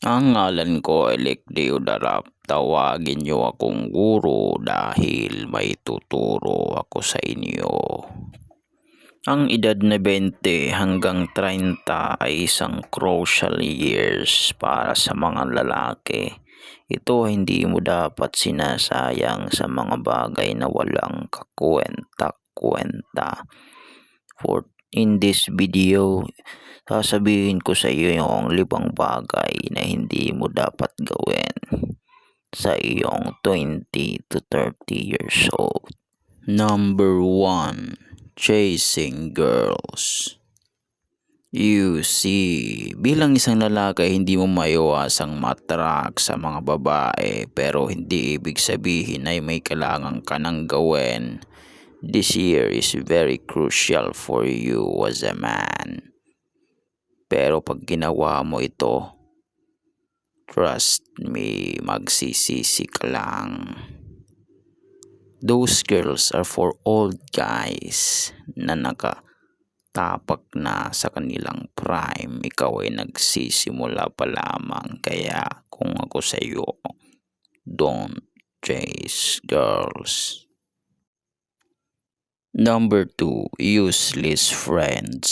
Ang ngalan ko ay Licleo Darap. Tawagin niyo akong guro dahil may tuturo ako sa inyo. Ang edad na 20 hanggang 30 ay isang crucial years para sa mga lalaki. Ito hindi mo dapat sinasayang sa mga bagay na walang kakwenta-kwenta. In this video, sasabihin ko sa iyo yung 5 bagay na hindi mo dapat gawin sa iyong 20 to 30 years old. Number 1. Chasing girls. You see, bilang isang lalaki, hindi mo maiwasang matrak sa mga babae, pero hindi ibig sabihin ay may kailangan ka nang gawin. This year is very crucial for you as a man. Pero pag ginawa mo ito, trust me, magsisisi ka lang. Those girls are for old guys na nakatapak na sa kanilang prime. Ikaw ay nagsisimula pa lamang. Kaya kung ako sa iyo, don't chase girls. Number 2. Useless friends.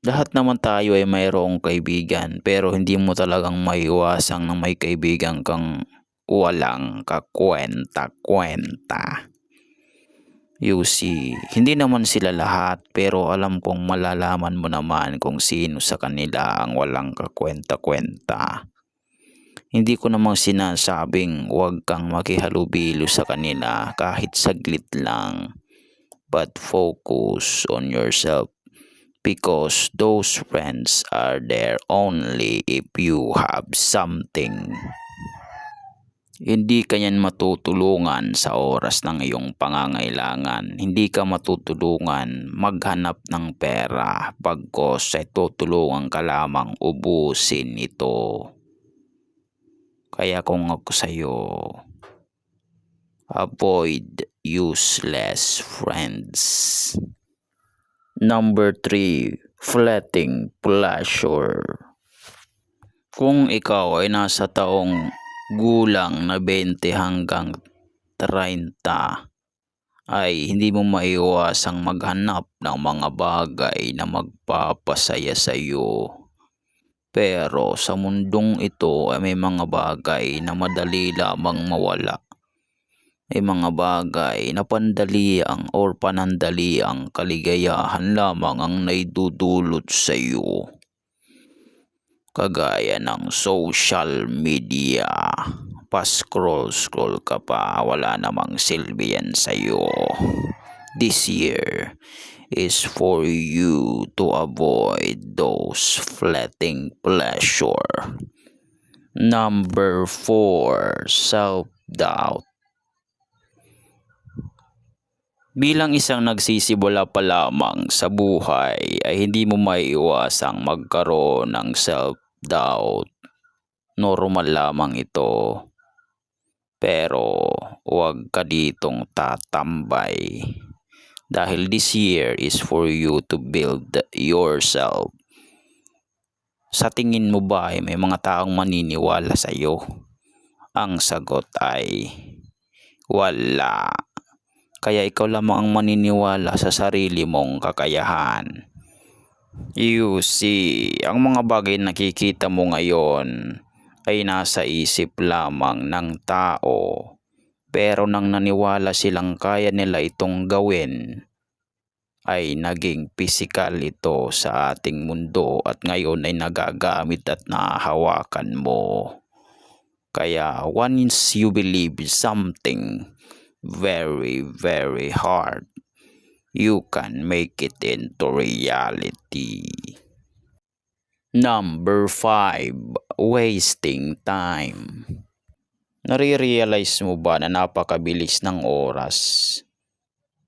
Lahat naman tayo ay mayroong kaibigan, pero hindi mo talagang maiwasang na may kaibigan kang walang kakwenta-kwenta. You see, hindi naman sila lahat, pero alam kong malalaman mo naman kung sino sa kanila ang walang kakwenta-kwenta. Hindi ko namang sinasabing huwag kang makihalubilo sa kanila kahit saglit lang, but focus on yourself. Because those friends are there only if you have something. Hindi ka yan matutulungan sa oras ng iyong pangangailangan. Hindi ka matutulungan maghanap ng pera pagkos ay tutulungan ka lamang ubusin ito. Kaya kung ako sa iyo, avoid useless friends. Number 3. Fleeting pleasure. Kung ikaw ay nasa taong gulang na 20 hanggang 30, ay hindi mo maiwasang maghanap ng mga bagay na magpapasaya sa iyo. Pero sa mundong ito ay may mga bagay na madali lamang mawala. May mga bagay na pandaliang or panandaliang kaligayahan lamang ang naidudulot sa iyo. Kagaya ng social media. Pa-scroll ka pa, wala namang silbi yan sa iyo. This year is for you to avoid those fleeting pleasure. Number 4. Self-doubt. Bilang isang nagsisimula pa lamang sa buhay ay hindi mo maiiwasang magkaroon ng self-doubt. Normal lamang ito. Pero huwag ka ditong tatambay. Dahil this year is for you to build yourself. Sa tingin mo ba ay may mga taong maniniwala sa iyo? Ang sagot ay wala. Kaya ikaw lamang ang maniniwala sa sarili mong kakayahan. You see, ang mga bagay na nakikita mo ngayon ay nasa isip lamang ng tao. Pero nang naniwala silang kaya nila itong gawin, ay naging pisikal ito sa ating mundo at ngayon ay nagagamit at nahahawakan mo. Kaya once you believe something very, very hard, you can make it into reality. Number 5. Wasting time. Nare-realize mo ba na napakabilis ng oras?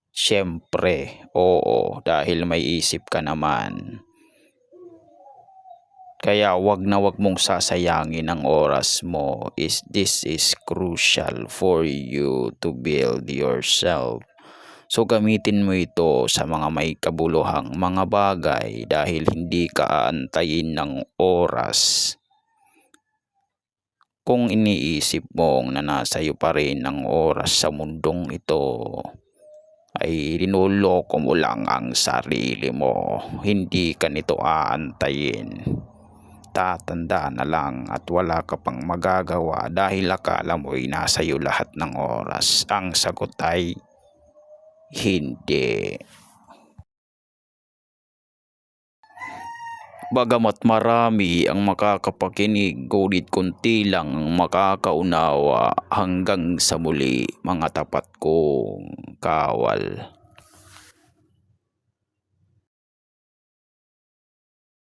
Siyempre, oo, dahil may isip ka naman. Kaya wag mong sasayangin ang oras mo. This is crucial for you to build yourself. So gamitin mo ito sa mga may kabuluhang mga bagay dahil hindi ka aantayin ng oras kung iniisip mong na nasa iyo pa rin ang oras sa mundong ito, ay linuloko mo lang ang sarili mo. Hindi ka nito aantayin. Tatanda na lang at wala ka pang magagawa dahil akala mo'y nasa iyo lahat ng oras. Ang sagot ay hindi. Bagamat marami ang makakapakinig, ngunit konti lang ang makakaunawa. Hanggang sa muli, mga tapat kong kawal.